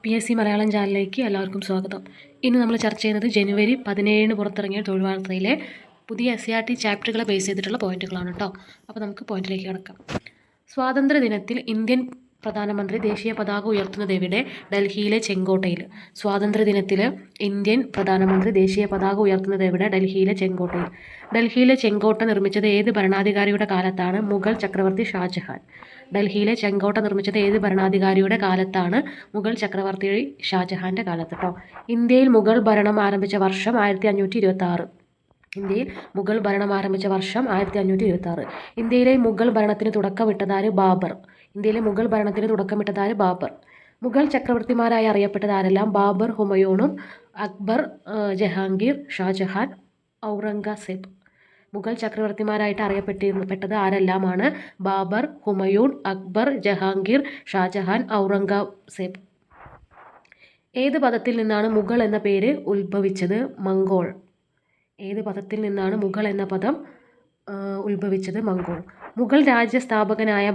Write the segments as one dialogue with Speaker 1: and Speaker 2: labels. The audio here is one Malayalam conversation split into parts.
Speaker 1: PSC മലയാളം ചാനലിലേക്ക് എല്ലാവർക്കും സ്വാഗതം. ഇന്ന് നമ്മൾ ചർച്ച ചെയ്യുന്നത് ജനുവരി 17 പുറത്തിറങ്ങിയ തൊഴിൽ വാർത്തയിലെ പുതിയ SCERT ചാപ്റ്ററുകളെ ബേസ് ചെയ്തിട്ടുള്ള പോയിന്റുകളാണ് കേട്ടോ. അപ്പോൾ നമുക്ക് പോയിന്റിലേക്ക് കിടക്കാം. സ്വാതന്ത്ര്യദിനത്തിൽ ഇന്ത്യൻ പ്രധാനമന്ത്രി ദേശീയ പതാക ഉയർത്തുന്നത് എവിടെ? ഡൽഹിയിലെ ചെങ്കോട്ടയിൽ. സ്വാതന്ത്ര്യദിനത്തിൽ ഇന്ത്യൻ പ്രധാനമന്ത്രി ദേശീയ പതാക ഉയർത്തുന്നത് എവിടെ? ഡൽഹിയിലെ ചെങ്കോട്ടയിൽ. ഡൽഹിയിലെ ചെങ്കോട്ട നിർമ്മിച്ചത് ഏത് ഭരണാധികാരിയുടെ കാലത്താണ്? മുഗൾ ചക്രവർത്തി ഷാജഹാൻ. ഡൽഹിയിലെ ചെങ്കോട്ട നിർമ്മിച്ചത് ഏത് ഭരണാധികാരിയുടെ കാലത്താണ്? മുഗൾ ചക്രവർത്തി ഷാജഹാൻ്റെ കാലത്ത് കേട്ടോ. ഇന്ത്യയിൽ മുഗൾ ഭരണം ആരംഭിച്ച വർഷം 1526. ഇന്ത്യയിൽ മുഗൾ ഭരണം ആരംഭിച്ച വർഷം 1526. ഇന്ത്യയിലെ മുഗൾ ഭരണത്തിന് തുടക്കമിട്ടതാര്? ബാബർ. ഇന്ത്യയിലെ മുഗൾ ഭരണത്തിന് തുടക്കമിട്ടതാര്? ബാബർ. മുഗൾ ചക്രവർത്തിമാരായി അറിയപ്പെട്ടത് ആരെല്ലാം? ബാബർ, ഹുമയൂണും, അക്ബർ, ജഹാംഗീർ, ഷാജഹാൻ, ഔറംഗസേബ്. മുഗൾ ചക്രവർത്തിമാരായിട്ട് അറിയപ്പെട്ടത് ആരെല്ലാമാണ്? ബാബർ, ഹുമയൂൺ, അക്ബർ, ജഹാംഗീർ, ഷാജഹാൻ, ഔറംഗസേബ്. ഏത് പദത്തിൽ നിന്നാണ് മുഗൾ എന്ന പേര് ഉത്ഭവിച്ചത്? മംഗോൾ. ഏത് പദത്തിൽ നിന്നാണ് മുഗൾ എന്ന പദം ഉത്ഭവിച്ചത്? മംഗോൾ. മുഗൾ രാജ്യസ്ഥാപകനായ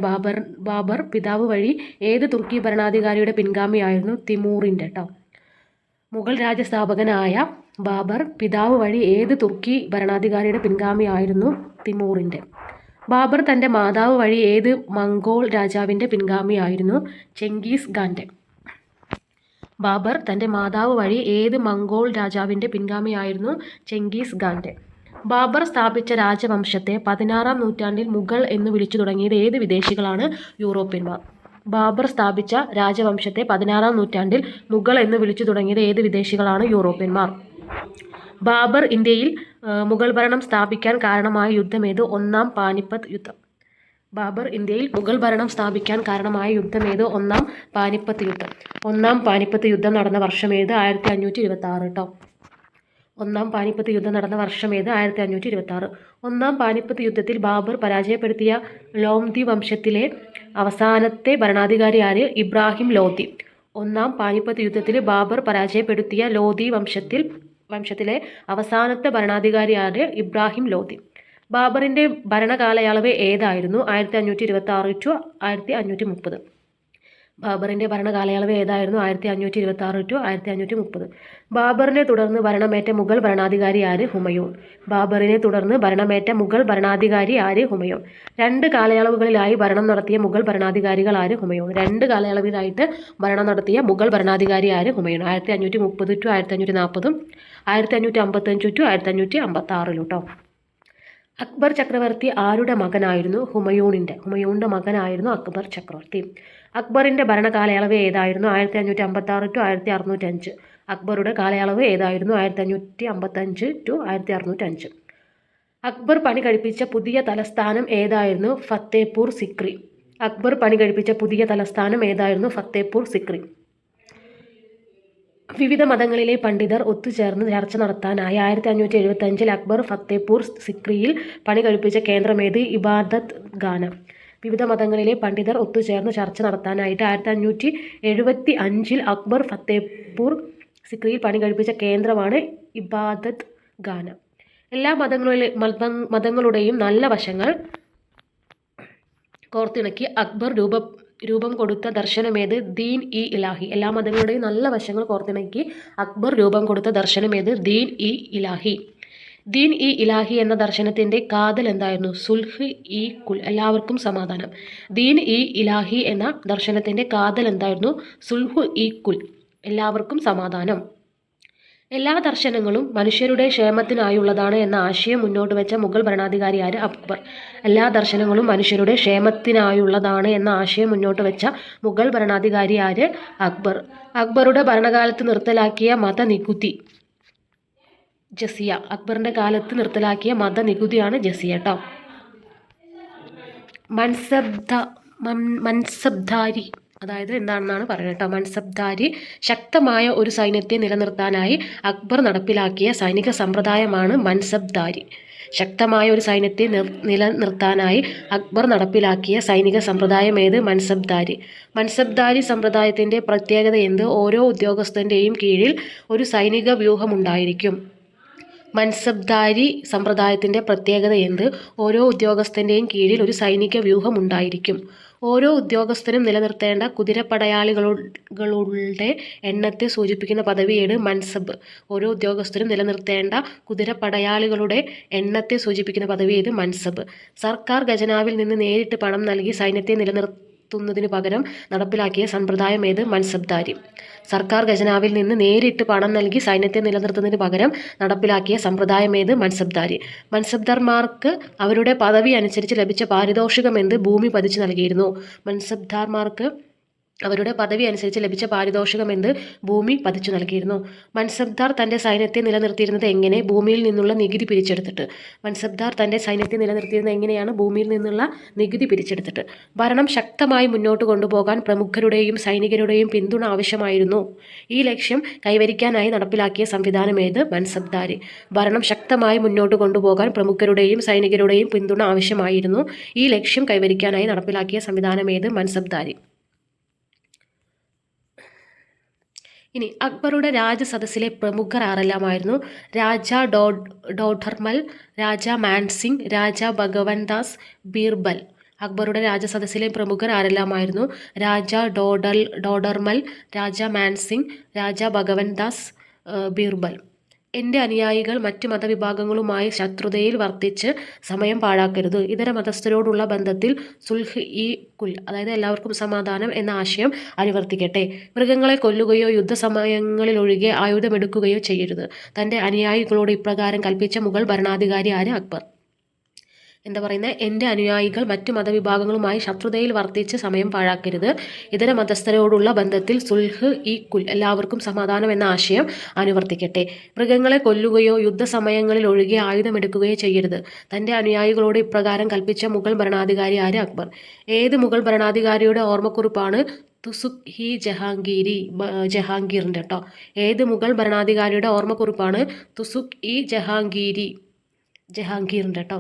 Speaker 1: ബാബർ പിതാവ് വഴി ഏത് തുർക്കി ഭരണാധികാരിയുടെ പിൻഗാമിയായിരുന്നു? തിമൂറിൻ്റെ കേട്ടോ. മുഗൾ രാജ്യസ്ഥാപകനായ ബാബർ പിതാവ് വഴി ഏത് തുർക്കി ഭരണാധികാരിയുടെ പിൻഗാമിയായിരുന്നു? തിമൂറിൻ്റെ. ബാബർ തൻ്റെ മാതാവ് വഴി ഏത് മംഗോൾ രാജാവിൻ്റെ പിൻഗാമിയായിരുന്നു? ചെങ്കിസ് ഖാൻ്റെ. ബാബർ തൻ്റെ മാതാവ് വഴി ഏത് മംഗോൾ രാജാവിൻ്റെ പിൻഗാമിയായിരുന്നു? ചെങ്കിസ് ഖാൻ്റെ. ബാബർ സ്ഥാപിച്ച രാജവംശത്തെ 16-ാം നൂറ്റാണ്ടിൽ മുഗൾ എന്ന് വിളിച്ചു തുടങ്ങിയത് ഏത് വിദേശികളാണ്? യൂറോപ്യന്മാർ. ബാബർ സ്ഥാപിച്ച രാജവംശത്തെ 16-ാം നൂറ്റാണ്ടിൽ മുഗൾ എന്ന് വിളിച്ചു തുടങ്ങിയത് ഏത് വിദേശികളാണ്? യൂറോപ്യന്മാർ. ബാബർ ഇന്ത്യയിൽ മുഗൾ ഭരണം സ്ഥാപിക്കാൻ കാരണമായ യുദ്ധം ഏത്? ഒന്നാം പാനിപ്പത്ത് യുദ്ധം. ബാബർ ഇന്ത്യയിൽ മുഗൾ ഭരണം സ്ഥാപിക്കാൻ കാരണമായ യുദ്ധം ഏത്? ഒന്നാം പാനിപ്പത്ത് യുദ്ധം. ഒന്നാം പാനിപ്പത്ത് യുദ്ധം നടന്ന വർഷം ഏത്? 1526 കേട്ടോ. ഒന്നാം പാനിപ്പത്ത് യുദ്ധം നടന്ന വർഷം ഏത്? 1526. ഒന്നാം പാനിപ്പത്ത് യുദ്ധത്തിൽ ബാബർ പരാജയപ്പെടുത്തിയ ലോംദി വംശത്തിലെ അവസാനത്തെ ഭരണാധികാരി ആര്? ഇബ്രാഹിം ലോധി. ഒന്നാം പാനിപ്പത്ത് യുദ്ധത്തിൽ ബാബർ പരാജയപ്പെടുത്തിയ ലോധി വംശത്തിലെ അവസാനത്തെ ഭരണാധികാരി ആര്? ഇബ്രാഹിം ലോധി. ബാബറിൻ്റെ ഭരണകാലയളവ് ഏതായിരുന്നു? 1526 to 1530. ബാബറിൻ്റെ ഭരണകാലയളവ് ഏതായിരുന്നു? 1526 to 1530. ബാബറിനെ തുടർന്ന് ഭരണമേറ്റ മുഗൾ ഭരണാധികാരി ആര്? ഹുമയൂൺ. ബാബറിനെ തുടർന്ന് ഭരണമേറ്റ മുഗൾ ഭരണാധികാരി ആര്? ഹുമയൂൺ. 2 കാലയളവുകളിലായി ഭരണം നടത്തിയ മുഗൾ ഭരണാധികാരികൾ ആര്? ഹുമയൂൺ. 2 കാലയളവിലായിട്ട് ഭരണം നടത്തിയ മുഗൾ ഭരണാധികാരി ആര്? ഹുമയൂൺ. 1530 to 1540, 1555 to 1556 കേട്ടോ. അക്ബർ ചക്രവർത്തി ആരുടെ മകനായിരുന്നു? ഹുമയൂണിൻ്റെ മകനായിരുന്നു അക്ബർ ചക്രവർത്തി. അക്ബറിൻ്റെ ഭരണകാലയളവ് ഏതായിരുന്നു? 1556 to 1605. അക്ബറുടെ കാലയളവ് ഏതായിരുന്നു? 1555 to 1605. അക്ബർ പണി കഴിപ്പിച്ച പുതിയ തലസ്ഥാനം ഏതായിരുന്നു? ഫത്തേപൂർ സിക്രി. അക്ബർ പണി കഴിപ്പിച്ച പുതിയ തലസ്ഥാനം ഏതായിരുന്നു? ഫത്തേപൂർ സിക്രി. വിവിധ മതങ്ങളിലെ പണ്ഡിതർ ഒത്തുചേർന്ന് ചർച്ച നടത്താനായി 1575 അക്ബർ ഫത്തേപൂർ സിക്രിയിൽ പണി കഴിപ്പിച്ച കേന്ദ്രമേത്? ഇബാദത്ത് ഖാന. വിവിധ മതങ്ങളിലെ പണ്ഡിതർ ഒത്തുചേർന്ന് ചർച്ച നടത്താനായിട്ട് 1575 അക്ബർ ഫത്തേപൂർ സിക്രിയിൽ പണി കഴിപ്പിച്ച കേന്ദ്രമാണ് ഇബാദത്ത് ഖാന. എല്ലാ മതങ്ങളുടെയും നല്ല വശങ്ങൾ കോർത്തിണക്കി അക്ബർ രൂപം കൊടുത്ത ദർശനമേത്? ദീൻ ഇ ഇലാഹി. എല്ലാ മതങ്ങളുടെയും നല്ല വശങ്ങൾ കോർത്തിണക്കി അക്ബർ രൂപം കൊടുത്ത ദർശനമേത്? ദീൻ ഇ ഇലാഹി. ദീൻ ഇ ഇലാഹി എന്ന ദർശനത്തിൻ്റെ കാതൽ എന്തായിരുന്നു? സുൽഹ് ഇ കുൽ, എല്ലാവർക്കും സമാധാനം. ദീൻ ഇ ഇലാഹി എന്ന ദർശനത്തിൻ്റെ കാതൽ എന്തായിരുന്നു? സുൽഹ് ഇ കുൽ, എല്ലാവർക്കും സമാധാനം. എല്ലാ ദർശനങ്ങളും മനുഷ്യരുടെ ക്ഷേമത്തിനായുള്ളതാണ് എന്ന ആശയം മുന്നോട്ട് വെച്ച മുഗൾ ഭരണാധികാരി ആര്? അക്ബർ. എല്ലാ ദർശനങ്ങളും മനുഷ്യരുടെ ക്ഷേമത്തിനായുള്ളതാണ് എന്ന ആശയം മുന്നോട്ട് വെച്ച മുഗൾ ഭരണാധികാരി ആര്? അക്ബർ. അക്ബറുടെ ഭരണകാലത്ത് നിർത്തലാക്കിയ മതനികുതി ജസിയ. അക്ബറിൻ്റെ കാലത്ത് നിർത്തലാക്കിയ മതനികുതിയാണ് ജസിയ കേട്ടോ. മൻസബ്ദാരി അതായത് എന്താണെന്നാണ് പറയുന്നത് കേട്ടോ. മൻസബ്ദാരി ശക്തമായ ഒരു സൈന്യത്തെ നിലനിർത്താനായി അക്ബർ നടപ്പിലാക്കിയ സൈനിക സമ്പ്രദായമാണ് മൻസബ്ദാരി. ശക്തമായ ഒരു സൈന്യത്തെ നിലനിർത്താനായി അക്ബർ നടപ്പിലാക്കിയ സൈനിക സമ്പ്രദായം ഏത്? മൻസബ്ദാരി. മൻസബ്ദാരി സമ്പ്രദായത്തിൻ്റെ പ്രത്യേകത എന്ത്? ഓരോ ഉദ്യോഗസ്ഥൻ്റെയും കീഴിൽ ഒരു സൈനിക വ്യൂഹമുണ്ടായിരിക്കും. മൻസബ്ദാരി സമ്പ്രദായത്തിൻ്റെ പ്രത്യേകത എന്ത്? ഓരോ ഉദ്യോഗസ്ഥൻ്റെയും കീഴിൽ ഒരു സൈനിക വ്യൂഹം ഉണ്ടായിരിക്കും. ഓരോ ഉദ്യോഗസ്ഥനും നിലനിർത്തേണ്ട കുതിരപ്പടയാളികളുടെ എണ്ണത്തെ സൂചിപ്പിക്കുന്ന പദവിയാണ് മൻസബ്. ഓരോ ഉദ്യോഗസ്ഥരും നിലനിർത്തേണ്ട കുതിരപ്പടയാളികളുടെ എണ്ണത്തെ സൂചിപ്പിക്കുന്ന പദവിയാണ് മൻസബ്. സർക്കാർ ഖജനാവിൽ നിന്ന് നേരിട്ട് പണം നൽകി സൈന്യത്തെ നിലനിർത്തുന്നതിനു പകരം നടപ്പിലാക്കിയ സമ്പ്രദായം ഏത്? മൻസബ്ദാരി. സർക്കാർ ഖജനാവിൽ നിന്ന് നേരിട്ട് പണം നൽകി സൈന്യത്തെ നിലനിർത്തുന്നതിന് പകരം നടപ്പിലാക്കിയ സമ്പ്രദായം ഏത്? മൻസബ്ദാരി. മൻസബ്ദാർമാർക്ക് അവരുടെ പദവി അനുസരിച്ച് ലഭിച്ച പാരിതോഷികമെന്ത്? ഭൂമി പതിച്ചു നൽകിയിരുന്നു. മൻസബ്ദാർമാർക്ക് അവരുടെ പദവി അനുസരിച്ച് ലഭിച്ച പാരിതോഷികമെന്ത്? ഭൂമി പതിച്ചു നൽകിയിരുന്നു. മൻസബ്ദാർ തൻ്റെ സൈന്യത്തെ നിലനിർത്തിയിരുന്നത് എങ്ങനെ? ഭൂമിയിൽ നിന്നുള്ള നികുതി പിരിച്ചെടുത്തിട്ട്. മൻസബ്ദാർ തൻ്റെ സൈന്യത്തെ നിലനിർത്തിയിരുന്നത് എങ്ങനെയാണ്? ഭൂമിയിൽ നിന്നുള്ള നികുതി പിരിച്ചെടുത്തിട്ട്. ഭരണം ശക്തമായി മുന്നോട്ട് കൊണ്ടുപോകാൻ പ്രമുഖരുടെയും സൈനികരുടെയും പിന്തുണ ആവശ്യമായിരുന്നു. ഈ ലക്ഷ്യം കൈവരിക്കാനായി നടപ്പിലാക്കിയ സംവിധാനം ഏത്? മൻസബ്ദാരി. ഭരണം ശക്തമായി മുന്നോട്ട് കൊണ്ടുപോകാൻ പ്രമുഖരുടെയും സൈനികരുടെയും പിന്തുണ ആവശ്യമായിരുന്നു. ഈ ലക്ഷ്യം കൈവരിക്കാനായി നടപ്പിലാക്കിയ സംവിധാനം ഏത്? മൻസബ്ദാരി. ഇനി അക്ബറുടെ രാജസദസ്സിലെ പ്രമുഖർ ആരെല്ലാമായിരുന്നു? രാജ ഡോഡർമൽ, രാജ മാൻസിംഗ്, രാജ ഭഗവൻദാസ്, ബീർബൽ. അക്ബറുടെ രാജസദസ്സിലെ പ്രമുഖർ ആരെല്ലാമായിരുന്നു? രാജ ഡോഡർമൽ, രാജ മാൻസിംഗ്, രാജ ഭഗവൻദാസ്, ബീർബൽ. എൻ്റെ അനുയായികൾ മറ്റ് മതവിഭാഗങ്ങളുമായി ശത്രുതയിൽ വർത്തിച്ച് സമയം പാഴാക്കരുത്. ഇതര മതസ്ഥരോടുള്ള ബന്ധത്തിൽ സുൽഹ് ഇ കുൽ, അതായത് എല്ലാവർക്കും സമാധാനം എന്ന ആശയം അനുവർത്തിക്കട്ടെ. മൃഗങ്ങളെ കൊല്ലുകയോ യുദ്ധസമയങ്ങളിലൊഴികെ ആയുധമെടുക്കുകയോ ചെയ്യരുത്. തൻ്റെ അനുയായികളോട് ഇപ്രകാരം കൽപ്പിച്ച മുഗൾ ഭരണാധികാരി ആര്? അക്ബർ. എന്താ പറയുന്നത്? എൻ്റെ അനുയായികൾ മറ്റു മതവിഭാഗങ്ങളുമായി ശത്രുതയിൽ വർത്തിച്ച് സമയം പാഴാക്കരുത്. ഇതര മതസ്ഥരോടുള്ള ബന്ധത്തിൽ സുൽഹ് ഇ കുൽ, എല്ലാവർക്കും സമാധാനം എന്ന ആശയം അനുവർത്തിക്കട്ടെ. മൃഗങ്ങളെ കൊല്ലുകയോ യുദ്ധസമയങ്ങളിൽ ഒഴികെ ആയുധമെടുക്കുകയോ ചെയ്യരുത്. തൻ്റെ അനുയായികളോട് ഇപ്രകാരം കൽപ്പിച്ച മുഗൾ ഭരണാധികാരി ആര്? അക്ബർ. ഏത് മുഗൾ ഭരണാധികാരിയുടെ ഓർമ്മക്കുറിപ്പാണ് തുസുക് ഹി ജഹാംഗീറിൻ്റെ കേട്ടോ? ഏത് മുഗൾ ഭരണാധികാരിയുടെ ഓർമ്മക്കുറിപ്പാണ് തുസുക് ഇ ജഹാംഗീറിൻ്റെ കേട്ടോ?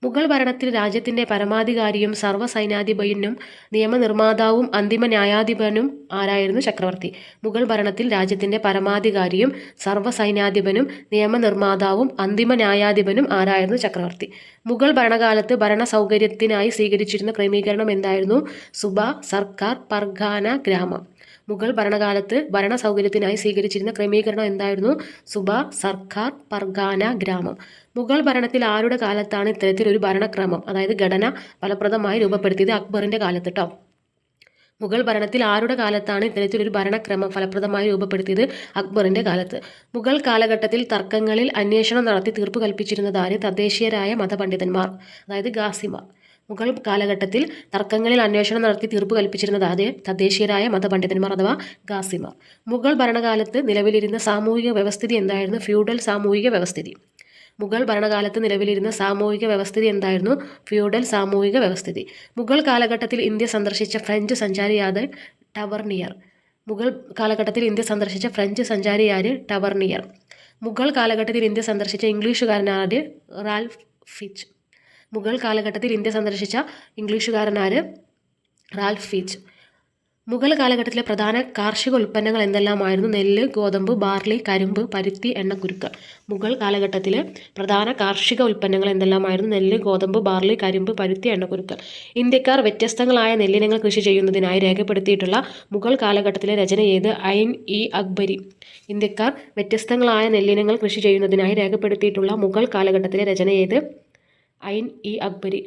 Speaker 1: മുഗൾ ഭരണത്തിൽ രാജ്യത്തിൻ്റെ പരമാധികാരിയും സർവ്വസൈന്യാധിപനും നിയമനിർമ്മാതാവും അന്തിമ ന്യായാധിപനും ആരായിരുന്നു? ചക്രവർത്തി. മുഗൾ ഭരണത്തിൽ രാജ്യത്തിൻ്റെ പരമാധികാരിയും സർവ്വസൈന്യാധിപനും നിയമനിർമ്മാതാവും അന്തിമ ന്യായാധിപനും ആരായിരുന്നു? ചക്രവർത്തി. മുഗൾ ഭരണകാലത്ത് ഭരണ സൗകര്യത്തിനായി സ്വീകരിച്ചിരുന്ന ക്രമീകരണം എന്തായിരുന്നു? സുബ, സർക്കാർ, പർഗാന, ഗ്രാമം. മുഗൾ ഭരണകാലത്ത് ഭരണ സൗകര്യത്തിനായി സ്വീകരിച്ചിരുന്ന ക്രമീകരണം എന്തായിരുന്നു? സുബ, സർക്കാർ, പർഗാന, ഗ്രാമം. മുഗൾ ഭരണത്തിൽ ആരുടെ കാലത്താണ് ഇത്തരത്തിലൊരു ഭരണക്രമം, അതായത് ഘടന ഫലപ്രദമായി രൂപപ്പെടുത്തിയത്? അക്ബറിൻ്റെ കാലത്ത് കേട്ടോ. മുഗൾ ഭരണത്തിൽ ആരുടെ കാലത്താണ് ഇത്തരത്തിലൊരു ഭരണക്രമം ഫലപ്രദമായി രൂപപ്പെടുത്തിയത്? അക്ബറിൻ്റെ കാലത്ത്. മുഗൾ കാലഘട്ടത്തിൽ തർക്കങ്ങളിൽ അന്വേഷണം നടത്തി തീർപ്പ് കൽപ്പിച്ചിരുന്നത് ആര്? തദ്ദേശീയരായ മതപണ്ഡിതന്മാർ, അതായത് ഗാസിമാർ. മുഗൾ കാലഘട്ടത്തിൽ തർക്കങ്ങളിൽ അന്വേഷണം നടത്തി തീർപ്പ് കൽപ്പിച്ചിരുന്നത് ആദ്യം തദ്ദേശീയരായ മതപണ്ഡിതന്മാർ അഥവാ ഗാസിമാർ. മുഗൾ ഭരണകാലത്ത് നിലവിലിരുന്ന സാമൂഹിക വ്യവസ്ഥിതി എന്തായിരുന്നു? ഫ്യൂഡൽ സാമൂഹിക വ്യവസ്ഥിതി. മുഗൾ ഭരണകാലത്ത് നിലവിലിരുന്ന സാമൂഹിക വ്യവസ്ഥിതി എന്തായിരുന്നു? ഫ്യൂഡൽ സാമൂഹിക വ്യവസ്ഥിതി. മുഗൾ കാലഘട്ടത്തിൽ ഇന്ത്യ സന്ദർശിച്ച ഫ്രഞ്ച് സഞ്ചാരിയാത്? ടവർണിയർ. മുഗൾ കാലഘട്ടത്തിൽ ഇന്ത്യ സന്ദർശിച്ച ഫ്രഞ്ച് സഞ്ചാരിയാര്? ടവർണിയർ. മുഗൾ കാലഘട്ടത്തിൽ ഇന്ത്യ സന്ദർശിച്ച ഇംഗ്ലീഷുകാരനാര്? Ralph Fitch. മുഗൾ കാലഘട്ടത്തിൽ ഇന്ത്യ സന്ദർശിച്ച ഇംഗ്ലീഷുകാരനാര്? Ralph Fitch. മുഗൾ കാലഘട്ടത്തിലെ പ്രധാന കാർഷിക ഉൽപ്പന്നങ്ങൾ എന്തെല്ലാമായിരുന്നു? നെല്ല്, ഗോതമ്പ്, ബാർലി, കരിമ്പ്, പരുത്തി, എണ്ണക്കുരുക്ക്. മുഗൾ കാലഘട്ടത്തിലെ പ്രധാന കാർഷിക ഉൽപ്പന്നങ്ങൾ എന്തെല്ലാമായിരുന്നു? നെല്ല്, ഗോതമ്പ്, ബാർലി, കരിമ്പ്, പരുത്തി, എണ്ണക്കുരുക്ക്. ഇന്ത്യക്കാർ വ്യത്യസ്തങ്ങളായ നെല്ലിനങ്ങൾ കൃഷി ചെയ്യുന്നതിനായി രേഖപ്പെടുത്തിയിട്ടുള്ള മുഗൾ കാലഘട്ടത്തിലെ രചന ഏത്? ഐൻ ഇ അക്ബരി. ഇന്ത്യക്കാർ വ്യത്യസ്തങ്ങളായ നെല്ലിനങ്ങൾ കൃഷി ചെയ്യുന്നതിനായി രേഖപ്പെടുത്തിയിട്ടുള്ള മുഗൾ കാലഘട്ടത്തിലെ രചന ഏത്? ഐൻ ഇ അക്ബരി.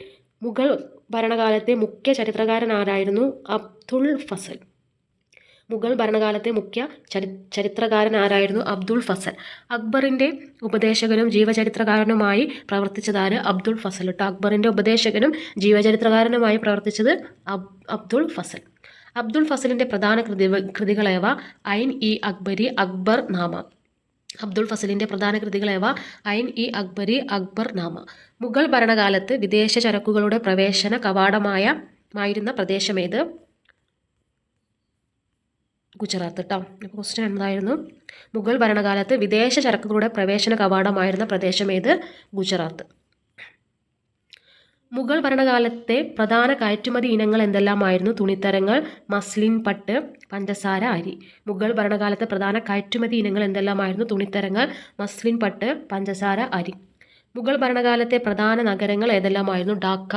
Speaker 1: മുഗൾ ഭരണകാലത്തെ മുഖ്യ ചരിത്രകാരൻ ആരായിരുന്നു? അബ്ദുൾ ഫസൽ. മുഗൾ ഭരണകാലത്തെ മുഖ്യ ചരിത്രകാരൻ ആരായിരുന്നു? അബ്ദുൾ ഫസൽ. അക്ബറിൻ്റെ ഉപദേശകനും ജീവചരിത്രകാരനുമായി പ്രവർത്തിച്ചതാര്? അബ്ദുൾ ഫസൽ കേട്ടോ. അക്ബറിൻ്റെ ഉപദേശകനും ജീവചരിത്രകാരനുമായി പ്രവർത്തിച്ചത് അബ്ദുൾ ഫസൽ. അബ്ദുൾ ഫസലിൻ്റെ പ്രധാന കൃതികളേവ? ഐൻ ഇ അക്ബരി, അക്ബർ നാമ. അബ്ദുൾ ഫസലിൻ്റെ പ്രധാന കൃതികളേവ? ഐൻ ഇ അക്ബരി, അക്ബർ നാമ. മുഗൾ ഭരണകാലത്ത് വിദേശ ചരക്കുകളുടെ പ്രവേശന കവാടമായിരുന്ന പ്രദേശമേത്? ഗുജറാത്ത് കേട്ടോ. ക്വസ്റ്റ്യൻ എന്തായിരുന്നു? മുഗൾ ഭരണകാലത്ത് വിദേശ ചരക്കുകളുടെ പ്രവേശന കവാടമായിരുന്ന പ്രദേശമേത്? ഗുജറാത്ത്. മുഗൾ ഭരണകാലത്തെ പ്രധാന കയറ്റുമതി ഇനങ്ങൾ എന്തെല്ലാമായിരുന്നു? തുണിത്തരങ്ങൾ, മസ്ലിൻ, പട്ട്, പഞ്ചസാര, അരി. മുഗൾ ഭരണകാലത്തെ പ്രധാന കയറ്റുമതി ഇനങ്ങൾ എന്തെല്ലാമായിരുന്നു? തുണിത്തരങ്ങൾ, മസ്ലിൻ, പട്ട്, പഞ്ചസാര, അരി. മുഗൾ ഭരണകാലത്തെ പ്രധാന നഗരങ്ങൾ ഏതെല്ലാമായിരുന്നു? ഡാക്ക,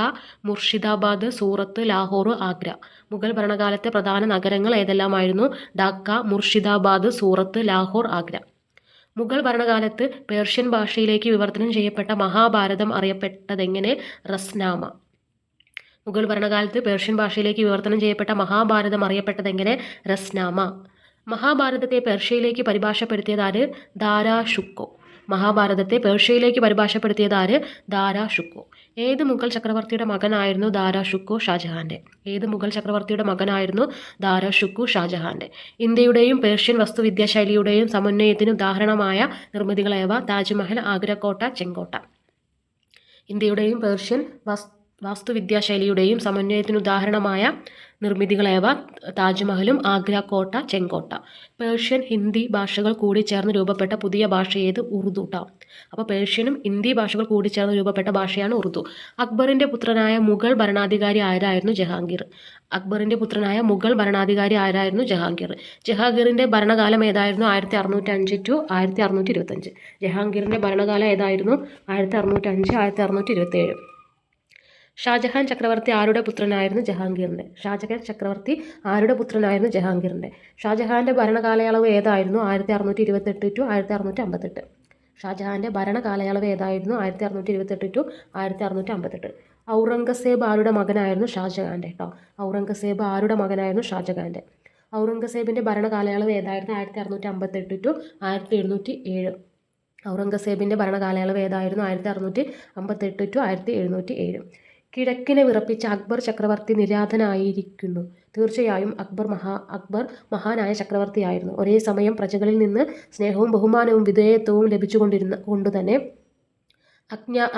Speaker 1: മുർഷിദാബാദ്, സൂറത്ത്, ലാഹോർ, ആഗ്ര. മുഗൾ ഭരണകാലത്തെ പ്രധാന നഗരങ്ങൾ ഏതെല്ലാമായിരുന്നു? ഡാക്ക, മുർഷിദാബാദ്, സൂറത്ത്, ലാഹോർ, ആഗ്ര. മുഗൾ ഭരണകാലത്ത് പേർഷ്യൻ ഭാഷയിലേക്ക് വിവർത്തനം ചെയ്യപ്പെട്ട മഹാഭാരതം അറിയപ്പെട്ടതെങ്ങനെ? റസ്നാമ. മുഗൾ ഭരണകാലത്ത് പേർഷ്യൻ ഭാഷയിലേക്ക് വിവർത്തനം ചെയ്യപ്പെട്ട മഹാഭാരതം അറിയപ്പെട്ടതെങ്ങനെ? റസ്നാമ. മഹാഭാരതത്തെ പേർഷ്യയിലേക്ക് പരിഭാഷപ്പെടുത്തിയത് ആര്? ദാരാ ഷുക്കോ. മഹാഭാരതത്തെ പേർഷ്യയിലേക്ക് പരിഭാഷപ്പെടുത്തിയത് ആര്? ദാരാ ഷുക്കോ. ഏത് മുഗൾ ചക്രവർത്തിയുടെ മകനായിരുന്നു ദാരാ ഷുക്കോ? ഷാജഹാന്റെ. ഏത് മുഗൾ ചക്രവർത്തിയുടെ മകനായിരുന്നു ദാരാ ഷുക്കോ? ഷാജഹാന്റെ. ഇന്ത്യയുടെയും പേർഷ്യൻ വസ്തുവിദ്യാശൈലിയുടെയും സമന്വയത്തിന് ഉദാഹരണമായ നിർമ്മിതികളേവ? താജ്മഹൽ, ആഗ്രക്കോട്ട, ചെങ്കോട്ട. ഇന്ത്യയുടെയും പേർഷ്യൻ വാസ്തുവിദ്യാശൈലിയുടെയും സമന്വയത്തിന് ഉദാഹരണമായ നിർമ്മിതികളേവ? താജ്മഹലും ആഗ്രാക്കോട്ട, ചെങ്കോട്ട. പേർഷ്യൻ, ഹിന്ദി ഭാഷകൾ കൂടിച്ചേർന്ന് രൂപപ്പെട്ട പുതിയ ഭാഷ ഏത്? ഉറുദു. അപ്പോൾ പേർഷ്യനും ഹിന്ദി ഭാഷകൾ കൂടിച്ചേർന്ന് രൂപപ്പെട്ട ഭാഷയാണ് ഉറുദു. അക്ബറിൻ്റെ പുത്രനായ മുഗൾ ഭരണാധികാരി ആരായിരുന്നു? ജഹാംഗീർ. അക്ബറിൻ്റെ പുത്രനായ മുഗൾ ഭരണാധികാരി ആരായിരുന്നു? ജഹാംഗീർ. ജഹാംഗീറിൻ്റെ ഭരണകാലം ഏതായിരുന്നു? 1605 to 1625. ജഹാംഗീറിൻ്റെ ഭരണകാലം ഏതായിരുന്നു? 1605 1627. ഷാജഹാൻ ചക്രവർത്തി ആരുടെ പുത്രനായിരുന്നു? ജഹാംഗീറിൻ്റെ. ഷാജഹാൻ ചക്രവർത്തി ആരുടെ പുത്രനായിരുന്നു? ജഹാംഗീറിൻ്റെ. ഷാജഹാൻ്റെ ഭരണകാലയളവ് ഏതായിരുന്നു? 1628 to 1658. ഷാജഹാൻ്റെ ഭരണകാലയളവ് ഏതായിരുന്നു? 1628 to 1658. ഔറംഗസേബ് ആരുടെ മകനായിരുന്നു? ഷാജഹാൻ്റെ. ഔറംഗസേബ് ആരുടെ മകനായിരുന്നു? ഷാജഹാൻ്റെ. ഔറംഗസേബിൻ്റെ ഭരണകാലയളവ് ഏതായിരുന്നു? 1658 to 1707. ഔറംഗസേബിൻ്റെ ഭരണകാലയളവ് ഏതായിരുന്നു? 1658 to 1707. കിഴക്കിനെ വിറപ്പിച്ച അക്ബർ ചക്രവർത്തി നിര്യാതനായിരിക്കുന്നു. തീർച്ചയായും അക്ബർ മഹാനായ ചക്രവർത്തിയായിരുന്നു. ഒരേ സമയം പ്രജകളിൽ നിന്ന് സ്നേഹവും ബഹുമാനവും വിധേയത്വവും കൊണ്ടുതന്നെ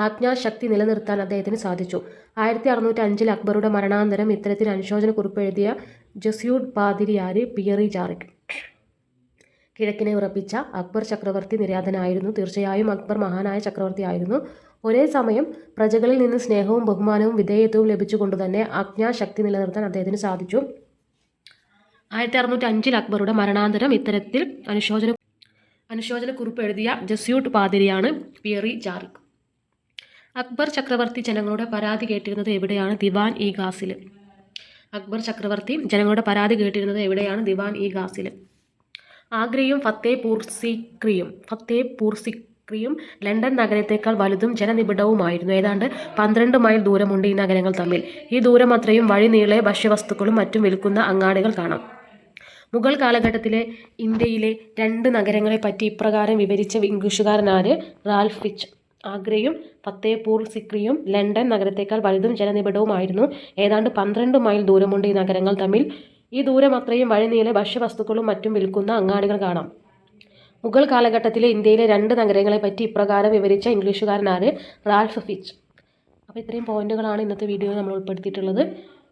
Speaker 1: ആജ്ഞാശക്തി നിലനിർത്താൻ അദ്ദേഹത്തിന് സാധിച്ചു. 1605 അക്ബറുടെ മരണാനന്തരം ഇത്തരത്തിൽ അനുശോചന കുറിപ്പ് എഴുതിയ ജസ്യൂട്ട് പാതിരിയാര്? പിയറി ജാറിക്. കിഴക്കിനെ ഉറപ്പിച്ച അക്ബർ ചക്രവർത്തി നിര്യാതനായിരുന്നു. തീർച്ചയായും അക്ബർ മഹാനായ ചക്രവർത്തിയായിരുന്നു. ഒരേ സമയം പ്രജകളിൽ നിന്ന് സ്നേഹവും ബഹുമാനവും വിധേയത്വവും ലഭിച്ചുകൊണ്ടുതന്നെ ആജ്ഞാശക്തി നിലനിർത്താൻ അദ്ദേഹത്തിന് സാധിച്ചു. 1605 അക്ബറുടെ മരണാനന്തരം ഇത്തരത്തിൽ അനുശോചന കുറിപ്പ് എഴുതിയ ജസ്യൂട്ട് പാതിരിയാണ് പിയറി ജാറിക്. അക്ബർ ചക്രവർത്തി ജനങ്ങളുടെ പരാതി കേട്ടിരുന്നത് എവിടെയാണ്? ദിവാൻ ഇ ഗാസിൽ. അക്ബർ ചക്രവർത്തി ജനങ്ങളുടെ പരാതി കേട്ടിരുന്നത് എവിടെയാണ്? ദിവാൻ ഇ ഗാസിൽ. ആഗ്രയും ഫത്തേപൂർ സിക്രിയും ലണ്ടൻ നഗരത്തേക്കാൾ വലുതും ജനനിബിഡവുമായിരുന്നു. ഏതാണ്ട് 12 മൈൽ ദൂരമുണ്ട് ഈ നഗരങ്ങൾ തമ്മിൽ. ഈ ദൂരം അത്രയും വഴി നീളെ ഭക്ഷ്യവസ്തുക്കളും മറ്റും വിൽക്കുന്ന അങ്ങാടികൾ കാണാം. മുഗൾ കാലഘട്ടത്തിലെ ഇന്ത്യയിലെ 2 നഗരങ്ങളെപ്പറ്റി ഇപ്രകാരം വിവരിച്ച ഇംഗ്ലീഷുകാരനാര്? Ralph Fitch. ആഗ്രയും ഫത്തേപൂർ സിക്രിയും ലണ്ടൻ നഗരത്തേക്കാൾ വലുതും ജനനിബിഡവുമായിരുന്നു. ഏതാണ്ട് 12 മൈൽ ദൂരമുണ്ട് ഈ നഗരങ്ങൾ തമ്മിൽ. ഈ ദൂരം അത്രയും വഴി നീളെ ഭക്ഷ്യവസ്തുക്കളും മറ്റും വിൽക്കുന്ന അങ്ങാടികൾ കാണാം. മുഗൾ കാലഘട്ടത്തിലെ ഇന്ത്യയിലെ 2 നഗരങ്ങളെപ്പറ്റി ഇപ്രകാരം വിവരിച്ച ഇംഗ്ലീഷുകാരനാണ്? Ralph Fitch. അപ്പോൾ ഇത്രയും പോയിന്റുകളാണ് ഇന്നത്തെ വീഡിയോയിൽ നമ്മൾ ഉൾപ്പെടുത്തിയിട്ടുള്ളത്.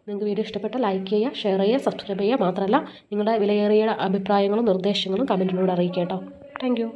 Speaker 1: നിങ്ങൾക്ക് വീഡിയോ ഇഷ്ടപ്പെട്ട ലൈക്ക് ചെയ്യുക, ഷെയർ ചെയ്യുക, സബ്സ്ക്രൈബ് ചെയ്യുക. മാത്രമല്ല നിങ്ങളുടെ വിലയേറിയ അഭിപ്രായങ്ങളും നിർദ്ദേശങ്ങളും കമൻറ്റിലൂടെ അറിയിക്കുക കേട്ടോ. Thank you.